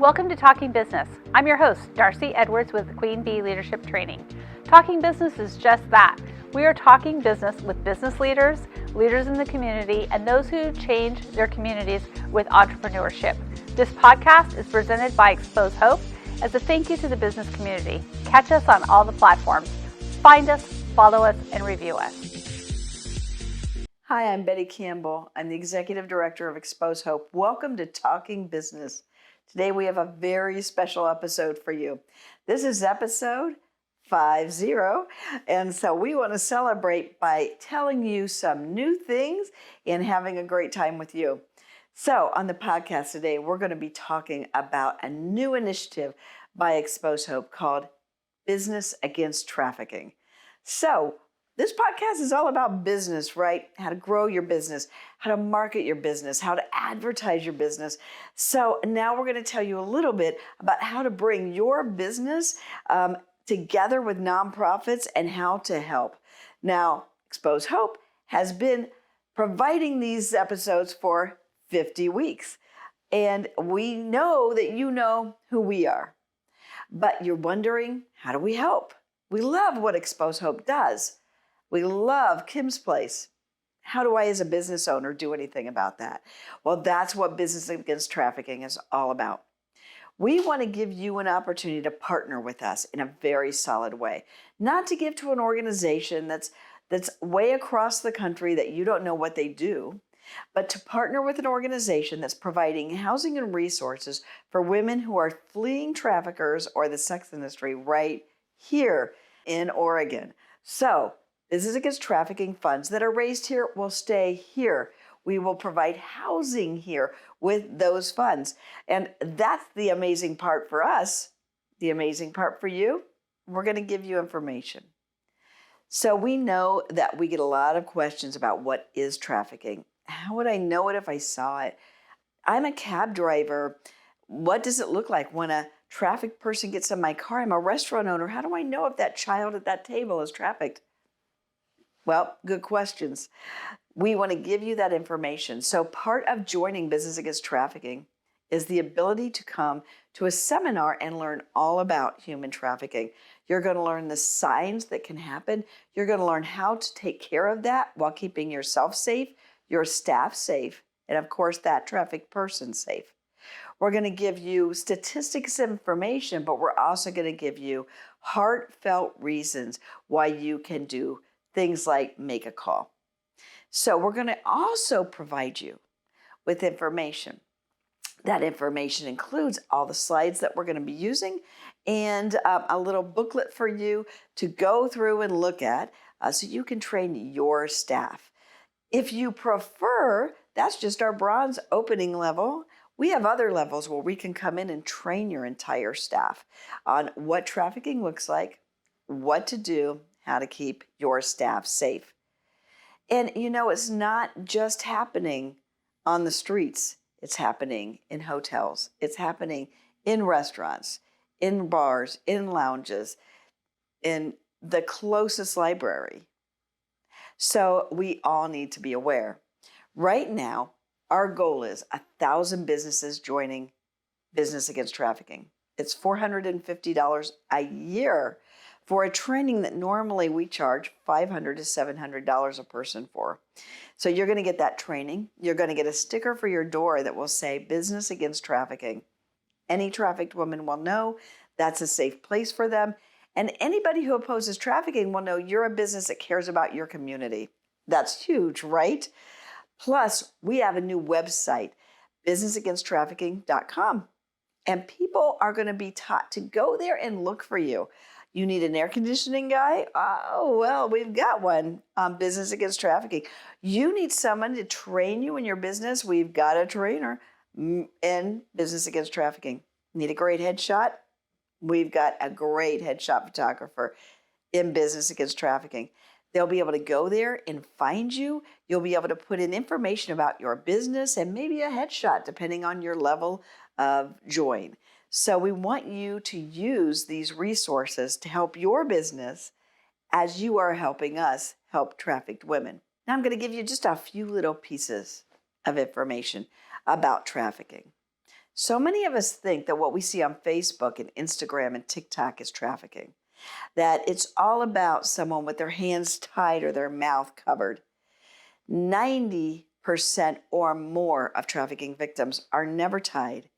Welcome to Talking Business. I'm your host, Darcey Edwards with Queen Bee Leadership Training. Talking Business is just that. We are talking business with business leaders, leaders in the community, and those who change their communities with entrepreneurship. This podcast is presented by Xpose Hope as a thank you to the business community. Catch us on all the platforms. Find us, follow us, and review us. Hi, I'm Betty Campbell. I'm the Executive Director of Xpose Hope. Welcome to Talking Business. Today we have a very special episode for you. This is episode 50, and so we want to celebrate by telling you some new things and having a great time with you. So on the podcast today, we're going to be talking about a new initiative by Xpose Hope called Business Against Trafficking. So this podcast is all about business, right? How to grow your business, how to market your business, how to advertise your business. So now we're going to tell you a little bit about how to bring your business together with nonprofits and how to help. Now, Xpose Hope has been providing these episodes for 50 weeks. And we know that you know who we are. But you're wondering, how do we help? We love what Xpose Hope does. We love Kim's Place. How do I, as a business owner, do anything about that? Well, that's what Business Against Trafficking is all about. We want to give you an opportunity to partner with us in a very solid way. Not to give to an organization that's way across the country that you don't know what they do, but to partner with an organization that's providing housing and resources for women who are fleeing traffickers or the sex industry right here in Oregon. So, Business Against Trafficking funds that are raised here will stay here. We will provide housing here with those funds. And that's the amazing part for us. The amazing part for you, we're going to give you information. So we know that we get a lot of questions about what is trafficking. How would I know it if I saw it? I'm a cab driver. What does it look like when a trafficked person gets in my car? I'm a restaurant owner. How do I know if that child at that table is trafficked? Well, good questions. We want to give you that information. So part of joining Business Against Trafficking is the ability to come to a seminar and learn all about human trafficking. You're going to learn the signs that can happen. You're going to learn how to take care of that while keeping yourself safe, your staff safe, and of course that trafficked person safe. We're going to give you statistics information, but we're also going to give you heartfelt reasons why you can do things like make a call. So we're going to also provide you with information. That information includes all the slides that we're going to be using and a little booklet for you to go through and look at so you can train your staff. If you prefer, that's just our bronze opening level. We have other levels where we can come in and train your entire staff on what trafficking looks like, what to do, how to keep your staff safe. And you know, it's not just happening on the streets. It's happening in hotels. It's happening in restaurants, in bars, in lounges, in the closest library. So we all need to be aware. Right now, our goal is 1,000 businesses joining Business Against Trafficking. It's $450 a year for a training that normally we charge $500 to $700 a person for. So you're going to get that training. You're going to get a sticker for your door that will say Business Against Trafficking. Any trafficked woman will know that's a safe place for them. And anybody who opposes trafficking will know you're a business that cares about your community. That's huge, right? Plus, we have a new website, businessagainsttrafficking.com. And people are going to be taught to go there and look for you. You need an air conditioning guy? Oh, well, we've got one on Business Against Trafficking. You need someone to train you in your business? We've got a trainer in Business Against Trafficking. Need a great headshot? We've got a great headshot photographer in Business Against Trafficking. They'll be able to go there and find you. You'll be able to put in information about your business and maybe a headshot depending on your level of join. So we want you to use these resources to help your business as you are helping us help trafficked women. Now I'm going to give you just a few little pieces of information about trafficking. So many of us think that what we see on Facebook and Instagram and TikTok is trafficking, that it's all about someone with their hands tied or their mouth covered. 90% or more of trafficking victims are never tied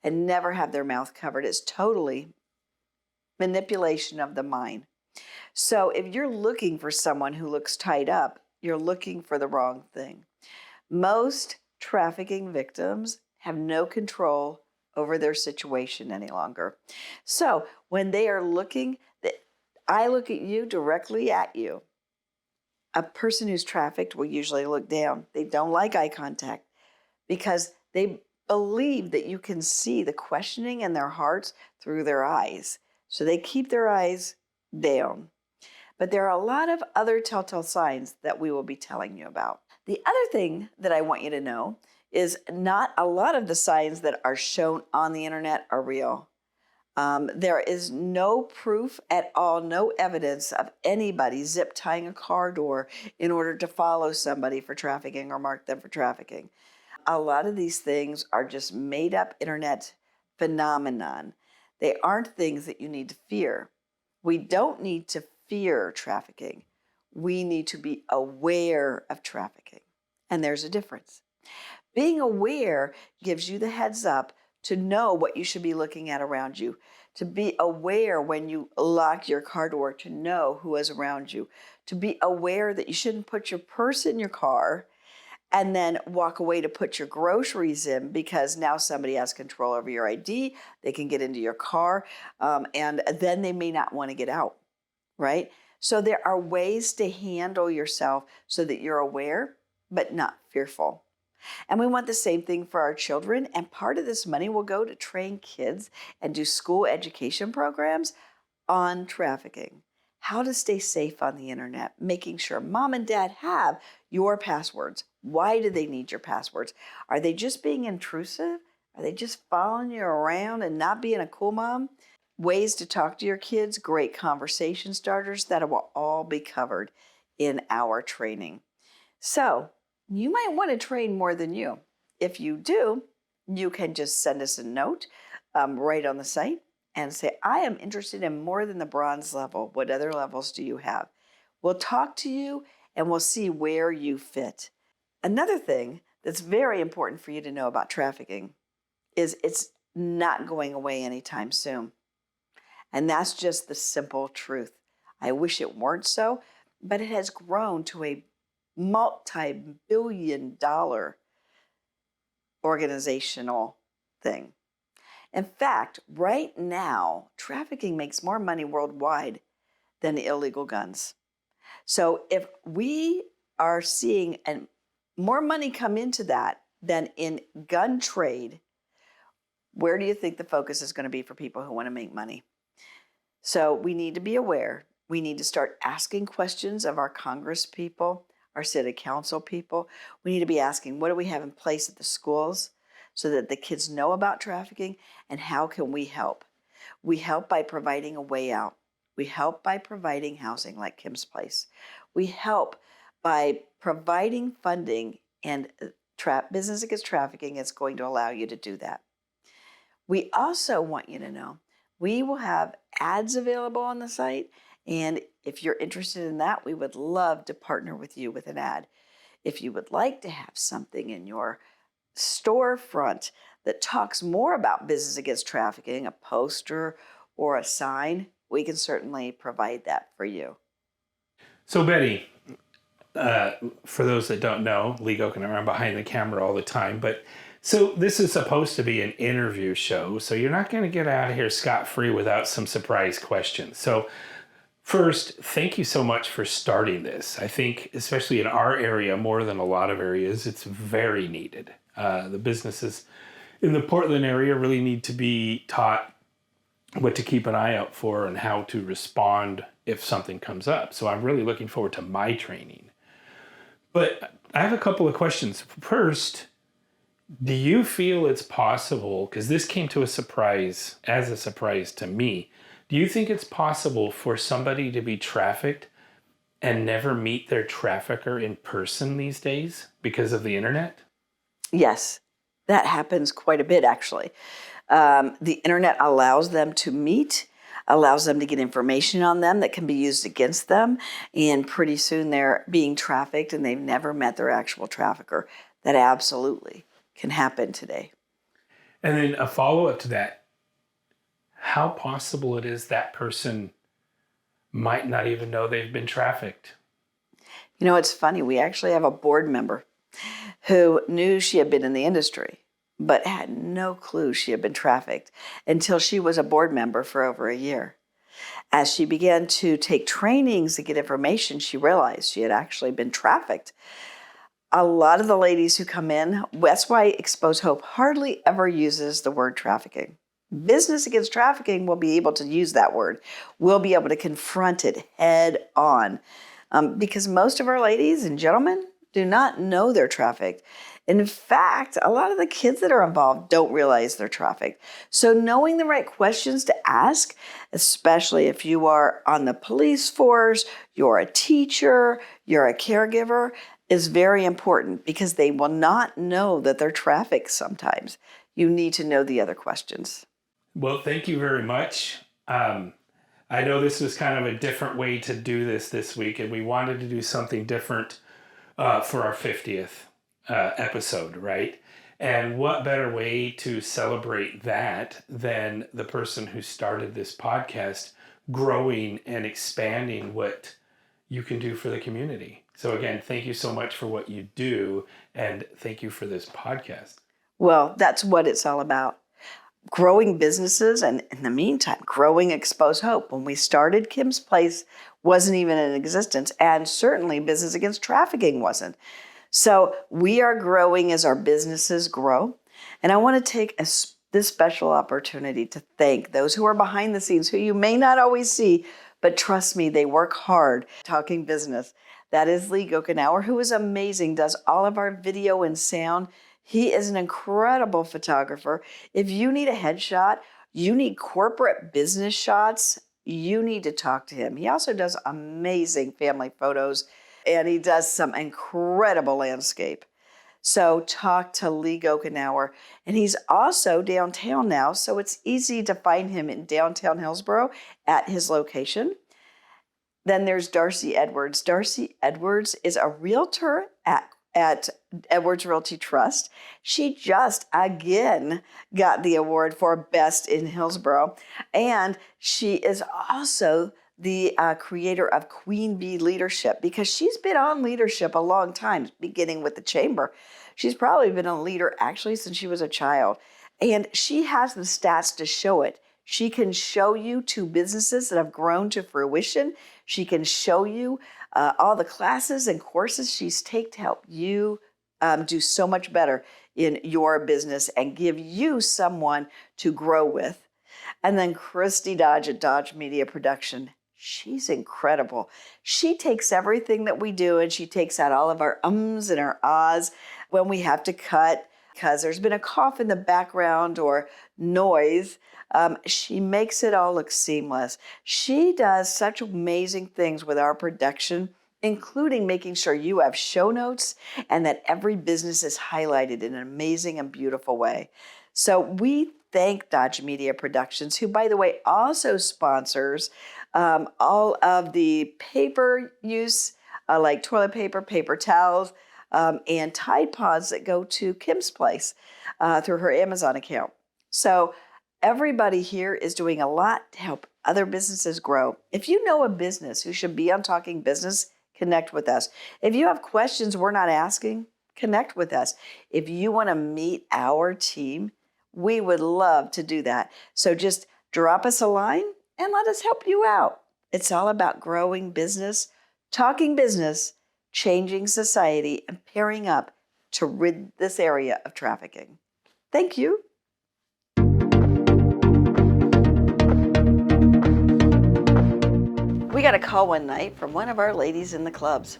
and never have their mouth covered. It's totally manipulation of the mind. So if you're looking for someone who looks tied up, you're looking for the wrong thing. Most trafficking victims have no control over their situation any longer. So when they are looking, I look at you, directly at you. A person who's trafficked will usually look down. They don't like eye contact because they believe that you can see the questioning in their hearts through their eyes. So they keep their eyes down. But there are a lot of other telltale signs that we will be telling you about. The other thing that I want you to know is not a lot of the signs that are shown on the internet are real. There is no proof at all, no evidence of anybody zip tying a car door in order to follow somebody for trafficking or mark them for trafficking. A lot of these things are just made up internet phenomenon. They aren't things that you need to fear. We don't need to fear trafficking. We need to be aware of trafficking. And there's a difference. Being aware gives you the heads up to know what you should be looking at around you, to be aware when you lock your car door, to know who is around you, to be aware that you shouldn't put your purse in your car and then walk away to put your groceries in because now somebody has control over your ID, they can get into your car, and then they may not want to get out, right? So there are ways to handle yourself so that you're aware but not fearful. And we want the same thing for our children. And part of this money will go to train kids and do school education programs on trafficking. How to stay safe on the internet, making sure mom and dad have your passwords. Why do they need your passwords? Are they just being intrusive? Are they just following you around and not being a cool mom? Ways to talk to your kids, great conversation starters, that will all be covered in our training. So you might want to train more than you. If you do, you can just send us a note right on the site and say, I am interested in more than the bronze level. What other levels do you have? We'll talk to you and we'll see where you fit. Another thing that's very important for you to know about trafficking is it's not going away anytime soon. And that's just the simple truth. I wish it weren't so, but it has grown to a multi-billion-dollar organizational thing. In fact, right now, trafficking makes more money worldwide than illegal guns. So if we are seeing more money come into that than in gun trade, where do you think the focus is going to be for people who want to make money? So we need to be aware. We need to start asking questions of our Congress people, our city council people. We need to be asking, what do we have in place at the schools so that the kids know about trafficking, and how can we help? We help by providing a way out. We help by providing housing like Kim's Place. We help by providing funding, and Business Against Trafficking is going to allow you to do that. We also want you to know we will have ads available on the site, and if you're interested in that, we would love to partner with you with an ad. If you would like to have something in your storefront that talks more about Business Against Trafficking, a poster or a sign, we can certainly provide that for you. So Betty, for those that don't know, Lee Gochenour, I'm behind the camera all the time, but so this is supposed to be an interview show, so you're not going to get out of here scot-free without some surprise questions. So first, thank you so much for starting this. I think, especially in our area, more than a lot of areas, it's very needed. The businesses in the Portland area really need to be taught what to keep an eye out for and how to respond if something comes up. So I'm really looking forward to my training. But I have a couple of questions. First, do you feel it's possible, because this came to as a surprise to me, do you think it's possible for somebody to be trafficked and never meet their trafficker in person these days because of the internet? Yes, That happens quite a bit, actually. The internet allows them to meet, allows them to get information on them that can be used against them, and pretty soon they're being trafficked and they've never met their actual trafficker. That absolutely can happen today. And then a follow-up to that, how possible it is that person might not even know they've been trafficked? You know, it's funny. We actually have a board member who knew she had been in the industry, but had no clue she had been trafficked until she was a board member for over a year. As she began to take trainings to get information, she realized she had actually been trafficked. A lot of the ladies who come in, that's why Xpose Hope hardly ever uses the word trafficking. Business Against Trafficking will be able to use that word. We'll be able to confront it head on. Because most of our ladies and gentlemen do not know they're trafficked. In fact, a lot of the kids that are involved don't realize they're trafficked. So knowing the right questions to ask, especially if you are on the police force, you're a teacher, you're a caregiver, is very important because they will not know that they're trafficked sometimes. You need to know the other questions. Well, thank you very much. I know this was kind of a different way to do this week, and we wanted to do something different for our 50th episode, right? And what better way to celebrate that than the person who started this podcast growing and expanding what you can do for the community. So again, thank you so much for what you do, and thank you for this podcast. Well, that's what it's all about. Growing businesses, and in the meantime, growing Xpose Hope. When we started, Kim's Place wasn't even in existence, and certainly Business Against Trafficking wasn't. So we are growing as our businesses grow. And I want to take this special opportunity to thank those who are behind the scenes, who you may not always see, but trust me, they work hard talking business. That is Lee Gochenour, who is amazing, does all of our video and sound. He is an incredible photographer. If you need a headshot, you need corporate business shots, you need to talk to him. He also does amazing family photos, and he does some incredible landscape. So talk to Lee Gochenour. And he's also downtown now, so it's easy to find him in downtown Hillsboro at his location. Then there's Darcey Edwards. Darcey Edwards is a realtor at Edwards Realty Trust. She just again got the award for Best in Hillsboro. And she is also the creator of Queen Bee Leadership, because she's been on leadership a long time, beginning with the chamber. She's probably been a leader actually since she was a child. And she has the stats to show it. She can show you 2 businesses that have grown to fruition. She can show you all the classes and courses she's taken to help you do so much better in your business and give you someone to grow with. And then Christi Dodge at Dodge Media Production. She's incredible. She takes everything that we do and she takes out all of our ums and our ahs when we have to cut because there's been a cough in the background or noise. She makes it all look seamless. She does such amazing things with our production, including making sure you have show notes and that every business is highlighted in an amazing and beautiful way. So we thank Dodge Media Productions, who, by the way, also sponsors all of the paper use, like toilet paper, paper towels, and Tide Pods that go to Kim's Place through her Amazon account. So everybody here is doing a lot to help other businesses grow. If you know a business who should be on Talking Business, connect with us. If you have questions we're not asking, connect with us. If you want to meet our team, we would love to do that. So just drop us a line and let us help you out. It's all about growing business, talking business, changing society, and pairing up to rid this area of trafficking. Thank you. We got a call one night from one of our ladies in the clubs.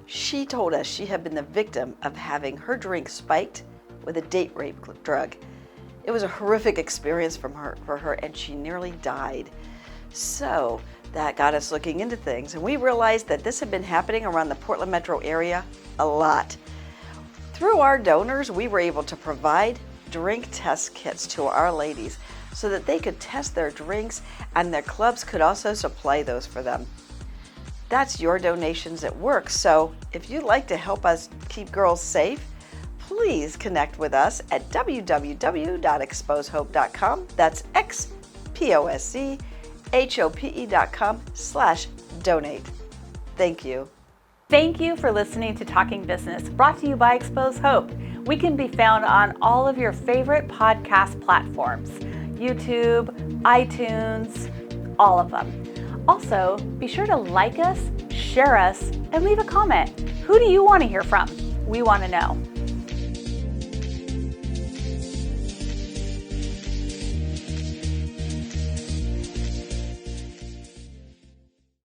She told us she had been the victim of having her drink spiked with a date rape drug. It was a horrific experience for her, and she nearly died. So that got us looking into things, and we realized that this had been happening around the Portland metro area a lot. Through our donors, we were able to provide drink test kits to our ladies so that they could test their drinks, and their clubs could also supply those for them. That's your donations at work. So if you'd like to help us keep girls safe, please connect with us at www.xposehope.com. That's xposehope.com/donate. Thank you. Thank you for listening to Talking Business, brought to you by Xpose Hope. We can be found on all of your favorite podcast platforms, YouTube, iTunes, all of them. Also, be sure to like us, share us, and leave a comment. Who do you want to hear from? We want to know.